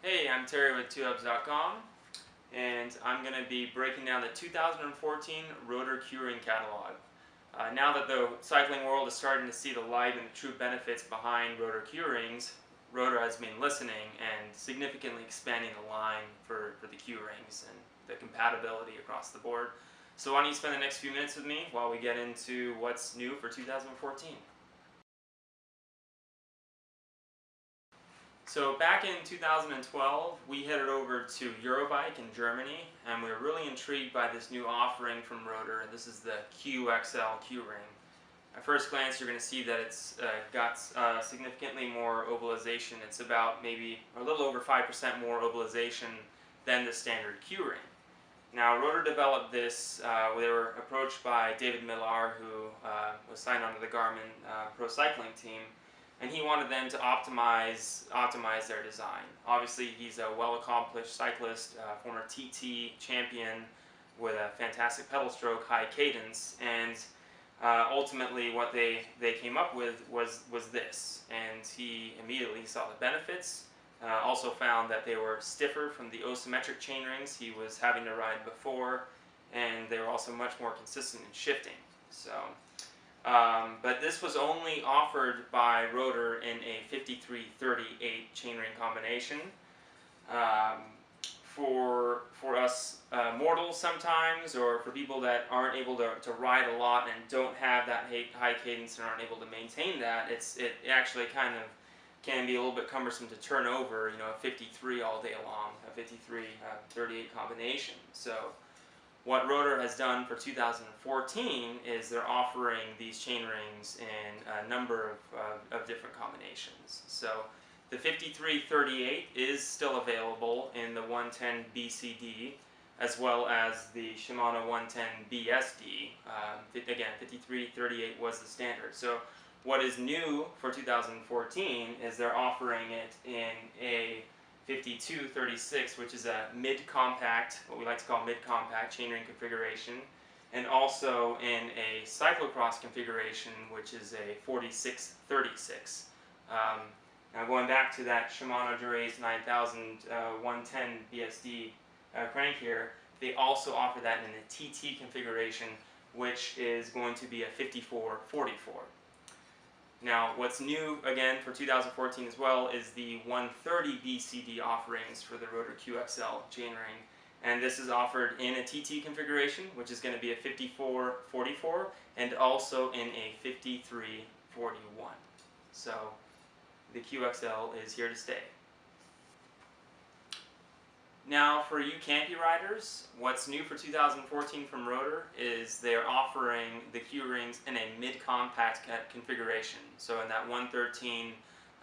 Hey, I'm Terry with TwoHubs.com, and I'm going to be breaking down the 2014 Rotor Q-Ring catalog. Now that the cycling world is starting to see the light and the true benefits behind Rotor Q-Rings, Rotor has been listening and significantly expanding the line for the Q-Rings and the compatibility across the board. So why don't you spend the next few minutes with me while we get into what's new for 2014. So back in 2012, we headed over to Eurobike in Germany, and we were really intrigued by this new offering from Rotor. This is the Qxl Q-Ring. At first glance, you're going to see that it's got significantly more ovalization. It's about maybe a little over 5% more ovalization than the standard Q-Ring. Now, Rotor developed this. They were approached by David Millar, who was signed onto the Garmin Pro Cycling team, and he wanted them to optimize their design. Obviously, he's a well-accomplished cyclist, former TT champion with a fantastic pedal stroke, high cadence, and ultimately what they came up with was this. And he immediately saw the benefits. Also found that they were stiffer from the asymmetric chainrings he was having to ride before, and they were also much more consistent in shifting. So. But this was only offered by Rotor in a 53-38 chainring combination. For us mortals sometimes, or for people that aren't able to ride a lot and don't have that high cadence and aren't able to maintain that, it actually kind of can be a little bit cumbersome to turn over, a 53 all day long, a 53-38 combination. So what Rotor has done for 2014 is they're offering these chainrings in a number of different combinations. So the 53-38 is still available in the 110 BCD, as well as the Shimano 110 BSD. Again, 53-38 was the standard. So what is new for 2014 is they're offering it in a 52-36, which is a mid-compact, what we like to call mid-compact chainring configuration, and also in a cyclocross configuration, which is a 46-36. Now going back to that Shimano Dura-Ace 9000 110 BSD crank here, they also offer that in a TT configuration, which is going to be a 54-44. Now, what's new again for 2014 as well is the 130 BCD offerings for the Rotor Qxl chainring, and this is offered in a TT configuration, which is going to be a 54-44, and also in a 53-41. So the Qxl is here to stay. Now, for you campy riders, what's new for 2014 from Rotor is they're offering the Q-Rings in a mid-compact configuration. So in that 113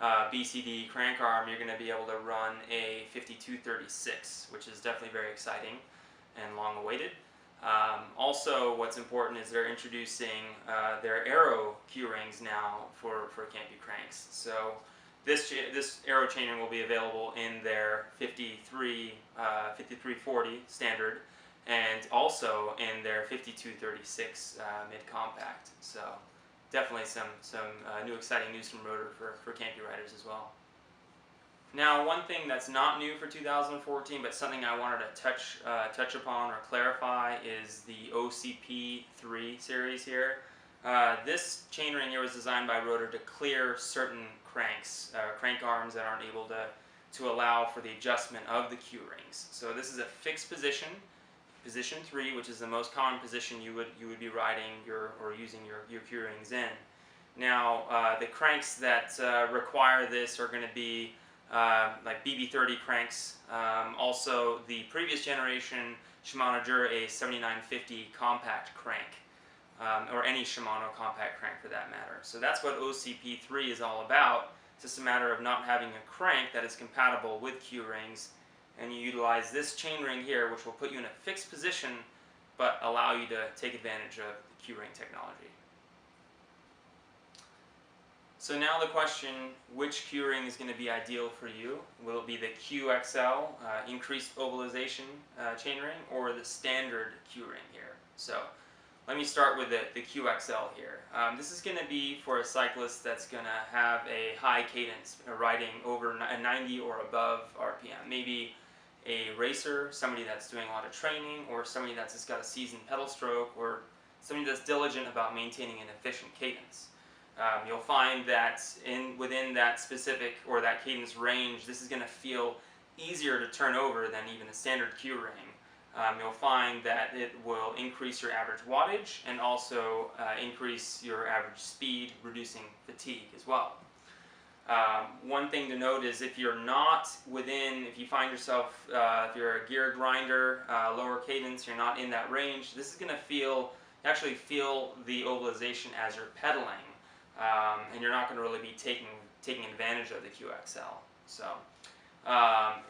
BCD crank arm, you're going to be able to run a 52-36, which is definitely very exciting and long-awaited. Also, what's important is they're introducing their Aero Q-Rings now for campy cranks. So this Aero chainring will be available in their 53-40 standard, and also in their 52-36 mid-compact. So definitely some new exciting news from Rotor for campy riders as well. Now, one thing that's not new for 2014, but something I wanted to touch upon or clarify, is the OCP3 series here. This chainring here was designed by Rotor to clear certain cranks, crank arms that aren't able to allow for the adjustment of the Q-Rings. So this is a fixed position, position 3, which is the most common position you would be riding or using your Q-Rings in. Now, the cranks that require this are going to be like BB30 cranks, also the previous generation Shimano Dura-Ace 7950 compact crank. Or any Shimano compact crank for that matter. So that's what OCP3 is all about. It's just a matter of not having a crank that is compatible with Q-Rings, and you utilize this chainring here, which will put you in a fixed position but allow you to take advantage of the Q-Ring technology. So now the question, which Q-Ring is going to be ideal for you? Will it be the Qxl, increased ovalization chainring, or the standard Q-Ring here? So Let me start with the Qxl here. This is going to be for a cyclist that's going to have a high cadence, riding over a 90 or above RPM. Maybe a racer, somebody that's doing a lot of training, or somebody that's just got a seasoned pedal stroke, or somebody that's diligent about maintaining an efficient cadence. You'll find that within that specific or that cadence range, this is going to feel easier to turn over than even a standard Q-Ring. You'll find that it will increase your average wattage and also increase your average speed, reducing fatigue as well. One thing to note is if you're not within, if you find yourself, if you're a gear grinder, lower cadence, you're not in that range, this is going to feel, you actually feel the ovalization as you're pedaling, and you're not going to really be taking advantage of the Qxl. So,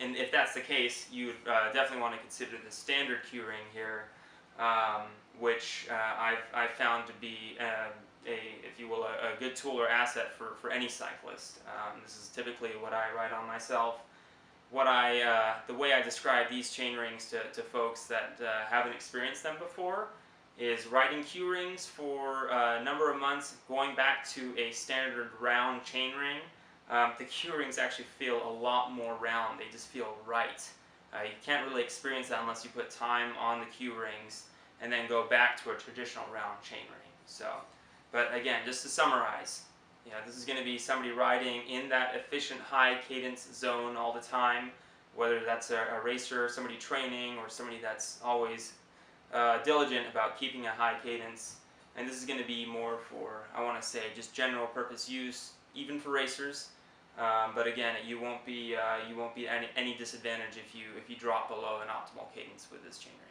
and if that's the case, you definitely want to consider the standard Q-Ring here, which I've found to be if you will, a good tool or asset for any cyclist. This is typically what I ride on myself. The way I describe these chain rings to folks that haven't experienced them before is riding Q-Rings for a number of months, going back to a standard round chain ring. The Q-Rings actually feel a lot more round. They just feel right. You can't really experience that unless you put time on the Q-Rings and then go back to a traditional round chain ring. So, but again, just to summarize, this is going to be somebody riding in that efficient high cadence zone all the time, whether that's a racer, somebody training, or somebody that's always diligent about keeping a high cadence. And this is going to be more for, I want to say, just general purpose use, even for racers. But again, you won't be any disadvantage if you drop below an optimal cadence with this chain ring.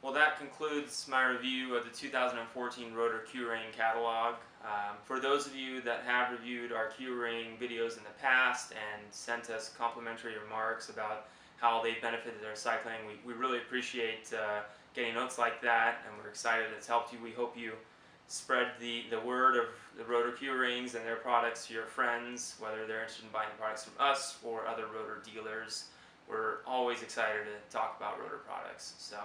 Well, that concludes my review of the 2014 Rotor Q-Ring catalog. For those of you that have reviewed our Q-Ring videos in the past and sent us complimentary remarks about how they benefited their cycling, we really appreciate getting notes like that, and we're excited it's helped you. We hope you spread the word of the Rotor Q-Rings and their products to your friends, whether they're interested in buying the products from us or other Rotor dealers. We're always excited to talk about Rotor products. So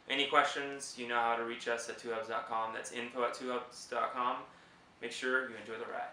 any questions, you know how to reach us at 2hubs.com. That's info@2hubs.com. Make sure you enjoy the ride.